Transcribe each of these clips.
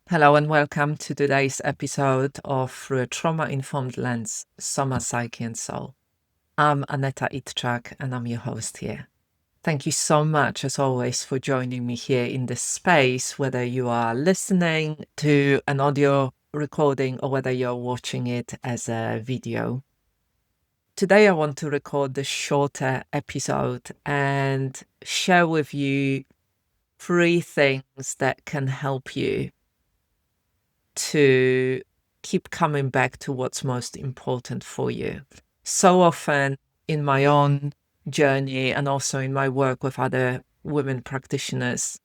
Hello and welcome to today's episode of Through a Trauma-Informed Lens, Soma, Psyche and Soul. I'm Aneta Itchak and I'm your host here. Thank you so much, as always, for joining me here in this space, whether you are listening to an audio recording or whether you're watching it as a video. Today I want to record the shorter episode and share with you 3 things that can help you to keep coming back to what's most important for you. So often in my own journey and also in my work with other women practitioners,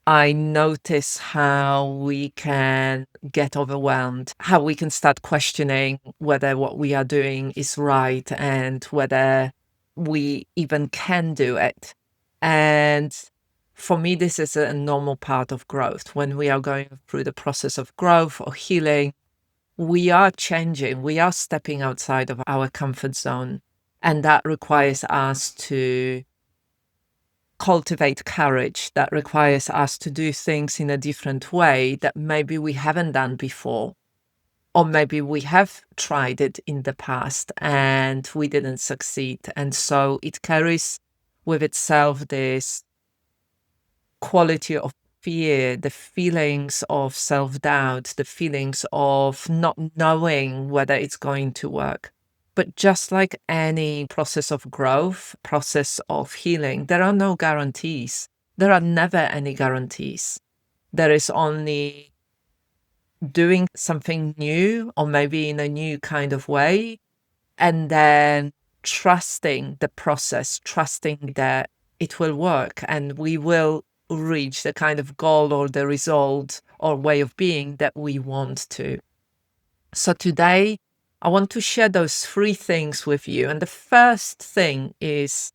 I notice how we can get overwhelmed, how we can start questioning whether what we are doing is right and whether we even can do it. And for me, this is a normal part of growth. When we are going through the process of growth or healing, we are changing, we are stepping outside of our comfort zone. And that requires us to cultivate courage. That requires us to do things in a different way that maybe we haven't done before. Or maybe we have tried it in the past and we didn't succeed. And so it carries with itself this quality of fear, the feelings of self-doubt, the feelings of not knowing whether it's going to work. But just like any process of growth, process of healing, there are no guarantees. There are never any guarantees. There is only doing something new, or maybe in a new kind of way, and then trusting the process, trusting that it will work and we will reach the kind of goal or the result or way of being that we want to. So today, I want to share those 3 things with you. And the first thing is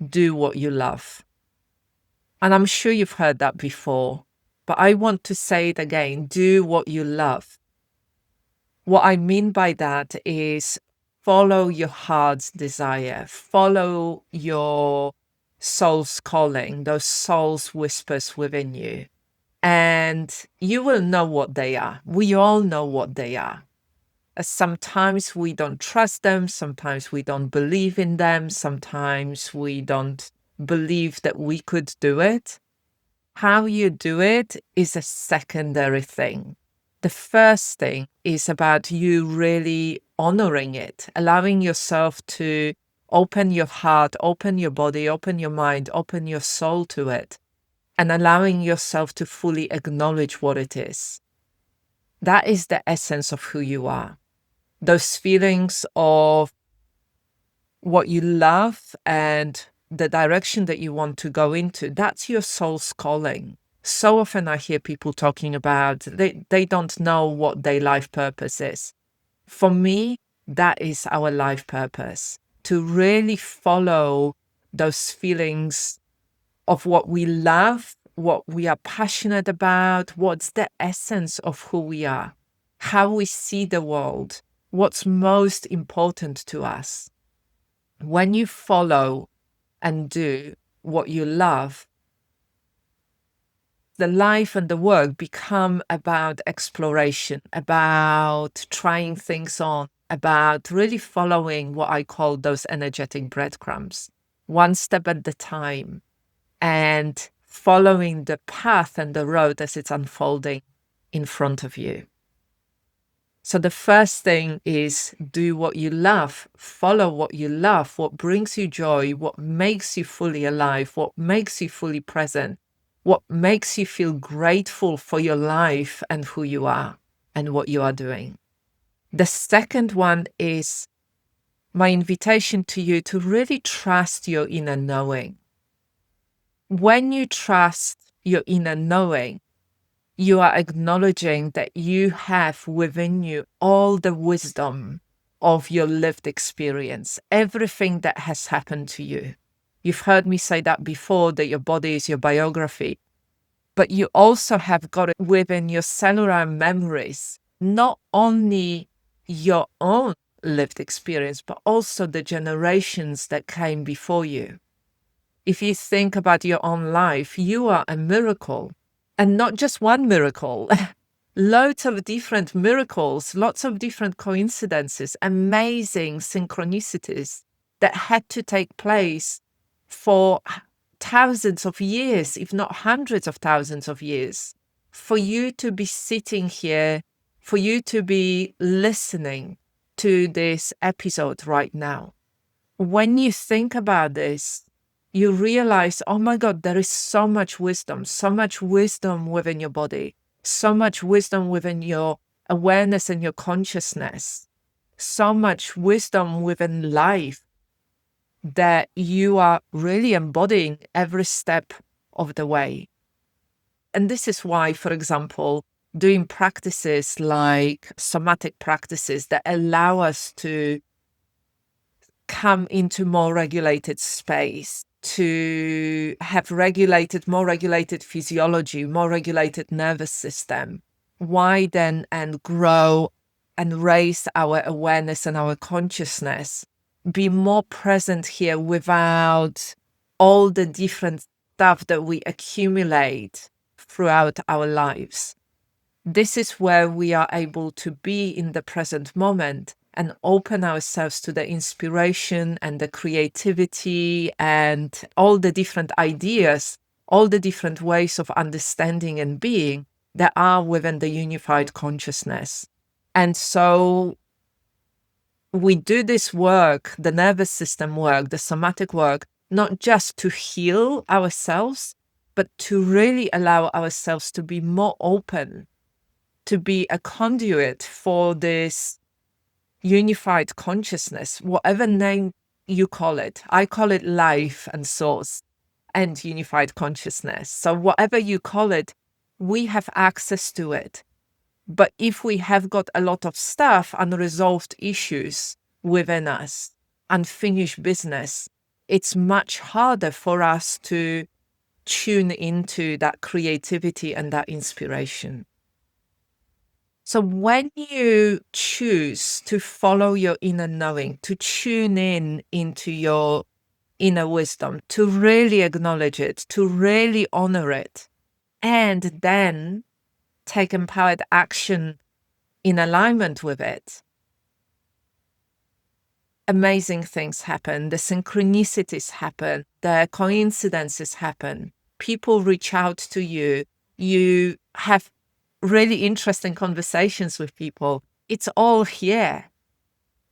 do what you love. And I'm sure you've heard that before, but I want to say it again, do what you love. What I mean by that is follow your heart's desire, follow your soul's calling, those soul's whispers within you. And you will know what they are. We all know what they are. Sometimes we don't trust them. Sometimes we don't believe in them. Sometimes we don't believe that we could do it. How you do it is a secondary thing. The first thing is about you really honoring it, allowing yourself to open your heart, open your body, open your mind, open your soul to it, and allowing yourself to fully acknowledge what it is. That is the essence of who you are. Those feelings of what you love and the direction that you want to go into, that's your soul's calling. So often I hear people talking about they don't know what their life purpose is. For me, that is our life purpose, to really follow those feelings of what we love, what we are passionate about, what's the essence of who we are, how we see the world, what's most important to us. When you follow and do what you love, the life and the work become about exploration, about trying things on, about really following what I call those energetic breadcrumbs, one step at a time, and following the path and the road as it's unfolding in front of you. So the first thing is do what you love, follow what you love, what brings you joy, what makes you fully alive, what makes you fully present, what makes you feel grateful for your life and who you are and what you are doing. The second one is my invitation to you to really trust your inner knowing. When you trust your inner knowing, you are acknowledging that you have within you all the wisdom of your lived experience, everything that has happened to you. You've heard me say that before, that your body is your biography, but you also have got it within your cellular memories, not only your own lived experience, but also the generations that came before you. If you think about your own life, you are a miracle. And not just one miracle, loads of different miracles, lots of different coincidences, amazing synchronicities that had to take place for thousands of years, if not hundreds of thousands of years, for you to be sitting here, for you to be listening to this episode right now. When you think about this, you realize, oh my God, there is so much wisdom within your body, so much wisdom within your awareness and your consciousness, so much wisdom within life that you are really embodying every step of the way. And this is why, for example, doing practices like somatic practices that allow us to come into more regulated space, to have more regulated physiology, more regulated nervous system, widen and grow and raise our awareness and our consciousness, be more present here without all the different stuff that we accumulate throughout our lives. This is where we are able to be in the present moment and open ourselves to the inspiration and the creativity and all the different ideas, all the different ways of understanding and being that are within the unified consciousness. And so we do this work, the nervous system work, the somatic work, not just to heal ourselves, but to really allow ourselves to be more open, to be a conduit for this unified consciousness, whatever name you call it. I call it life and source and unified consciousness. So whatever you call it, we have access to it. But if we have got a lot of stuff, unresolved issues within us, unfinished business, it's much harder for us to tune into that creativity and that inspiration. So when you choose to follow your inner knowing, to tune in into your inner wisdom, to really acknowledge it, to really honor it, and then take empowered action in alignment with it, amazing things happen. The synchronicities happen. The coincidences happen. People reach out to you. You have really interesting conversations with people. It's all here.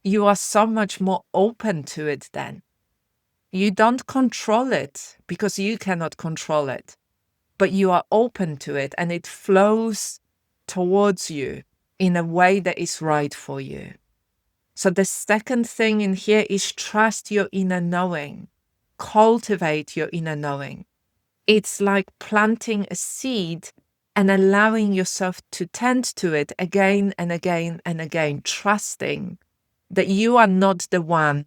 You are so much more open to it then. You don't control it because you cannot control it, but you are open to it and it flows towards you in a way that is right for you. So the second thing in here is trust your inner knowing. Cultivate your inner knowing. It's like planting a seed and allowing yourself to tend to it again and again and again, trusting that you are not the one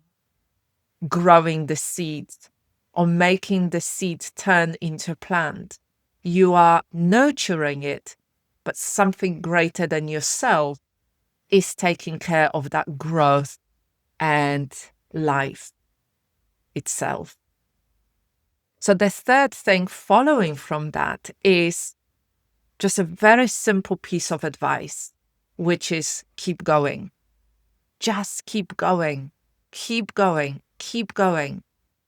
growing the seed or making the seed turn into a plant. You are nurturing it, but something greater than yourself is taking care of that growth and life itself. So the third thing following from that is just a very simple piece of advice, which is keep going. Just keep going, keep going, keep going.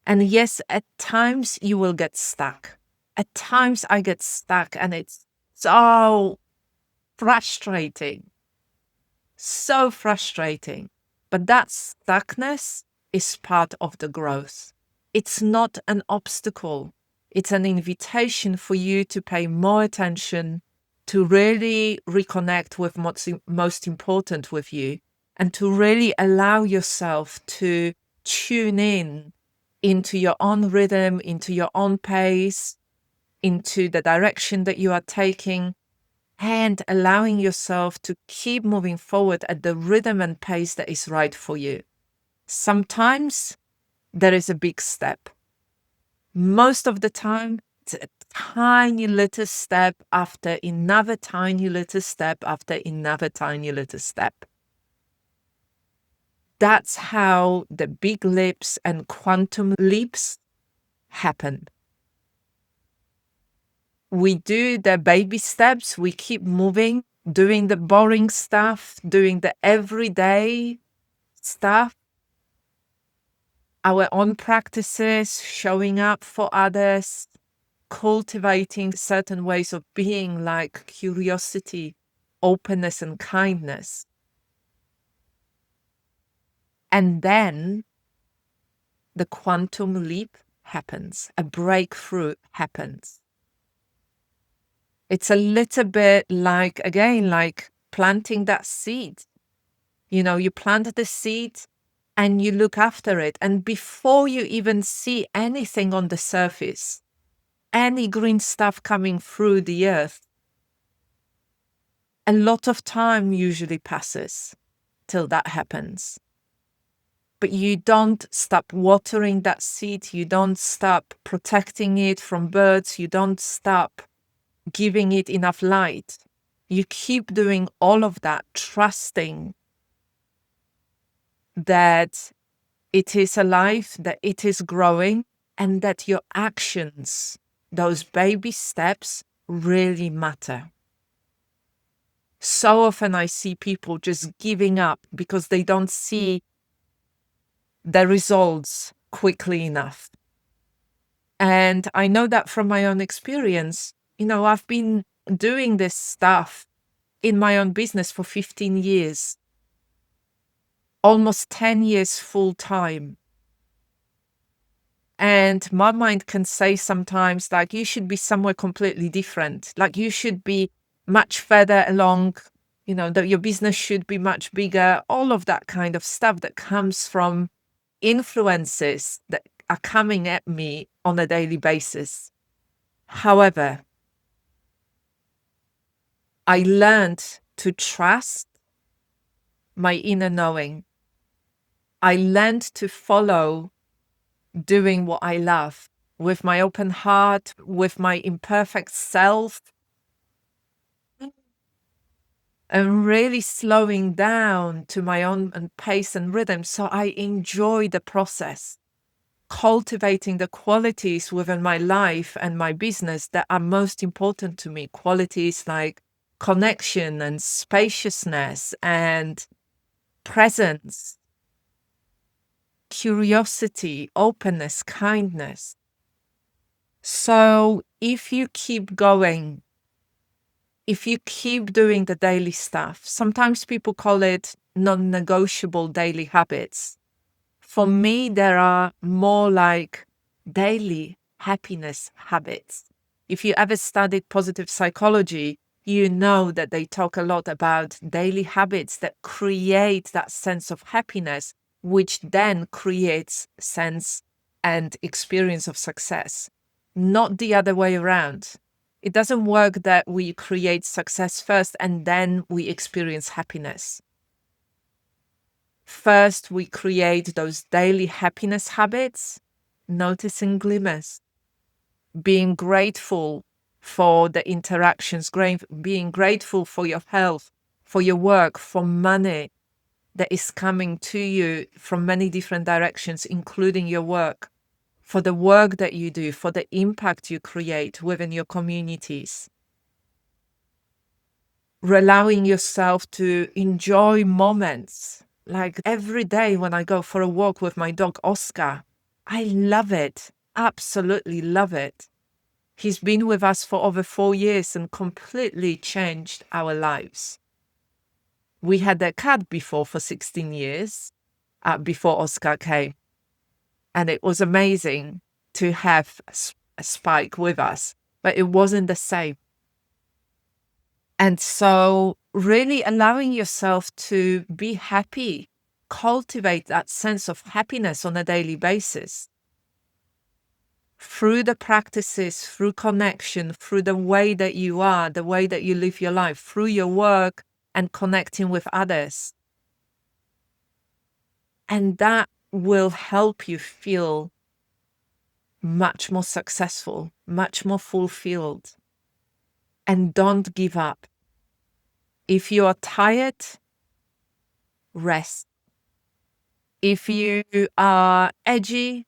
And yes, at times you will get stuck. At times I get stuck and it's so frustrating. So frustrating. But that stuckness is part of the growth. It's not an obstacle. It's an invitation for you to pay more attention, to really reconnect with what's most important with you, and to really allow yourself to tune in into your own rhythm, into your own pace, into the direction that you are taking, and allowing yourself to keep moving forward at the rhythm and pace that is right for you. Sometimes there is a big step. Most of the time, it's a tiny little step after another tiny little step after another tiny little step. That's how the big leaps and quantum leaps happen. We do the baby steps, we keep moving, doing the boring stuff, doing the everyday stuff, our own practices, showing up for others, cultivating certain ways of being like curiosity, openness, and kindness. And then the quantum leap happens, a breakthrough happens. It's a little bit like, again, like planting that seed. You know, you plant the seed and you look after it. And before you even see anything on the surface, any green stuff coming through the earth, a lot of time usually passes till that happens. But you don't stop watering that seed. You don't stop protecting it from birds. You don't stop giving it enough light. You keep doing all of that, trusting that it is alive, that it is growing, and that your actions, those baby steps, really matter. So often I see people just giving up because they don't see the results quickly enough. And I know that from my own experience. You know, I've been doing this stuff in my own business for 15 years, almost 10 years full time. And my mind can say sometimes, like, you should be somewhere completely different. Like, you should be much further along, you know, that your business should be much bigger, all of that kind of stuff that comes from influences that are coming at me on a daily basis. However, I learned to trust my inner knowing. I learned to follow doing what I love with my open heart, with my imperfect self, and really slowing down to my own pace and rhythm. So I enjoy the process, cultivating the qualities within my life and my business that are most important to me. Qualities like connection and spaciousness and presence, curiosity, openness, kindness. So if you keep going, if you keep doing the daily stuff, sometimes people call it non-negotiable daily habits. For me, there are more like daily happiness habits. If you ever studied positive psychology, you know that they talk a lot about daily habits that create that sense of happiness, which then creates sense and experience of success, not the other way around. It doesn't work that we create success first and then we experience happiness. First, we create those daily happiness habits, noticing glimmers, being grateful for the interactions, being grateful for your health, for your work, for money that is coming to you from many different directions, including your work, for the work that you do, for the impact you create within your communities. Allowing yourself to enjoy moments. Like every day when I go for a walk with my dog Oscar, I love it. Absolutely love it. He's been with us for over 4 years and completely changed our lives. We had a cat before for 16 years, before Oscar came. And it was amazing to have a Spike with us, but it wasn't the same. And so really allowing yourself to be happy, cultivate that sense of happiness on a daily basis through the practices, through connection, through the way that you are, the way that you live your life, through your work and connecting with others. And that will help you feel much more successful, much more fulfilled. And don't give up. If you are tired, rest. If you are edgy,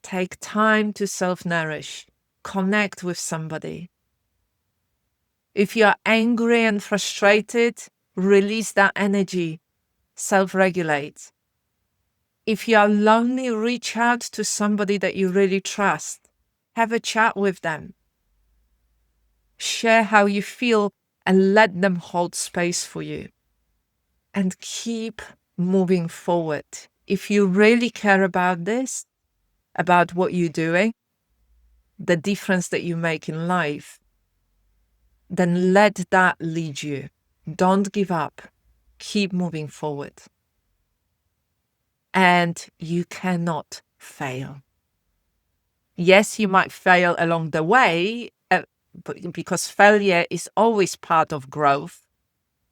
take time to self-nourish, connect with somebody. If you're angry and frustrated, release that energy, self-regulate. If you are lonely, reach out to somebody that you really trust. Have a chat with them. Share how you feel and let them hold space for you. And keep moving forward. If you really care about this, about what you're doing, the difference that you make in life, then let that lead you. Don't give up. Keep moving forward. And you cannot fail. Yes, you might fail along the way, because failure is always part of growth,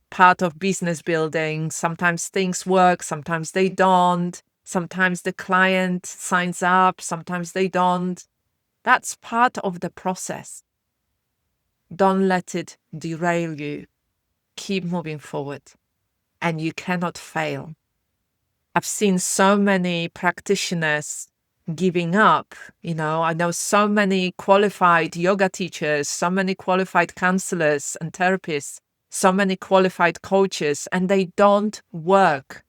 part of business building. Sometimes things work, sometimes they don't. Sometimes the client signs up, sometimes they don't. That's part of the process. Don't let it derail you. Keep moving forward. And you cannot fail. I've seen so many practitioners giving up. I know so many qualified yoga teachers, so many qualified counselors and therapists, so many qualified coaches, and they don't work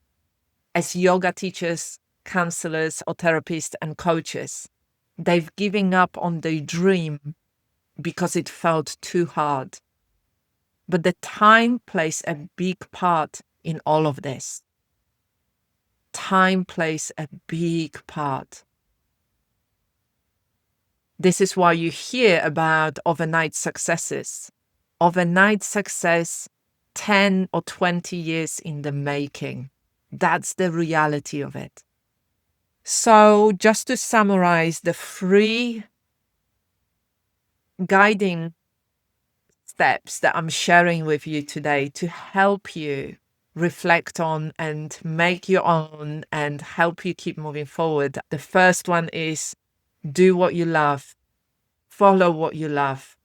as yoga teachers, counselors, or therapists and coaches. They've given up on their dream because it felt too hard. But the time plays a big part in all of this. Time plays a big part. This is why you hear about overnight successes. Overnight success, 10 or 20 years in the making. That's the reality of it. So just to summarize, the 3 guiding steps that I'm sharing with you today to help you reflect on and make your own and help you keep moving forward. The first one is do what you love. Follow what you love.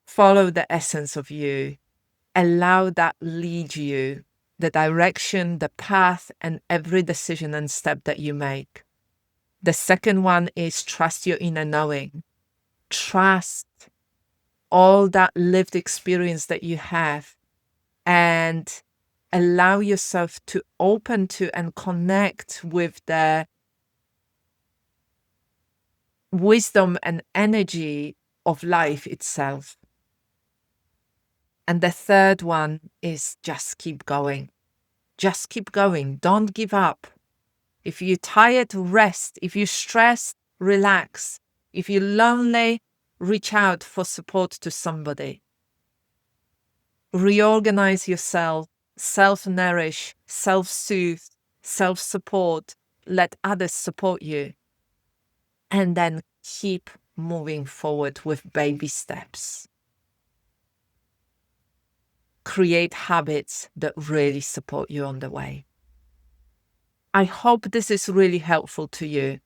Follow the essence of you. Allow that lead you, the direction, the path, and every decision and step that you make. The second one is trust your inner knowing. Trust all that lived experience that you have and allow yourself to open to and connect with the wisdom and energy of life itself. And the third one is just keep going. Just keep going. Don't give up. If you're tired, rest. If you're stressed, relax. If you're lonely, reach out for support to somebody. Reorganize yourself, self-nourish, self-soothe, self-support. Let others support you. And then keep moving forward with baby steps. Create habits that really support you on the way. I hope this is really helpful to you.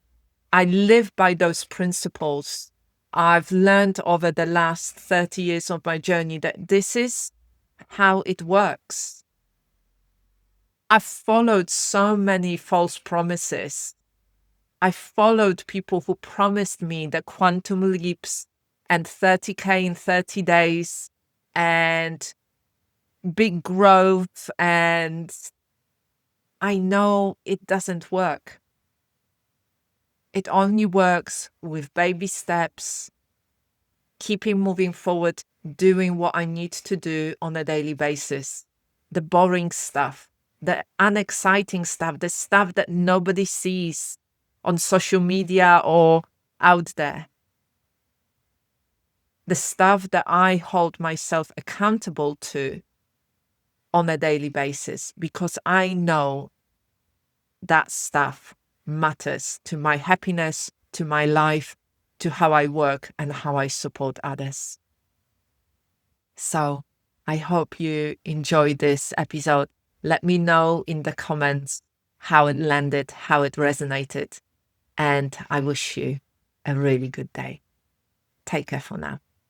I live by those principles. I've learned over the last 30 years of my journey that this is how it works. I've followed so many false promises. I followed people who promised me the quantum leaps and 30K in 30 days and big growth, and I know it doesn't work. It only works with baby steps, keeping moving forward, doing what I need to do on a daily basis. The boring stuff, the unexciting stuff, the stuff that nobody sees on social media or out there. The stuff that I hold myself accountable to on a daily basis, because I know that stuff matters to my happiness, to my life, to how I work and how I support others. So I hope you enjoyed this episode. Let me know in the comments how it landed, how it resonated, and I wish you a really good day. Take care for now.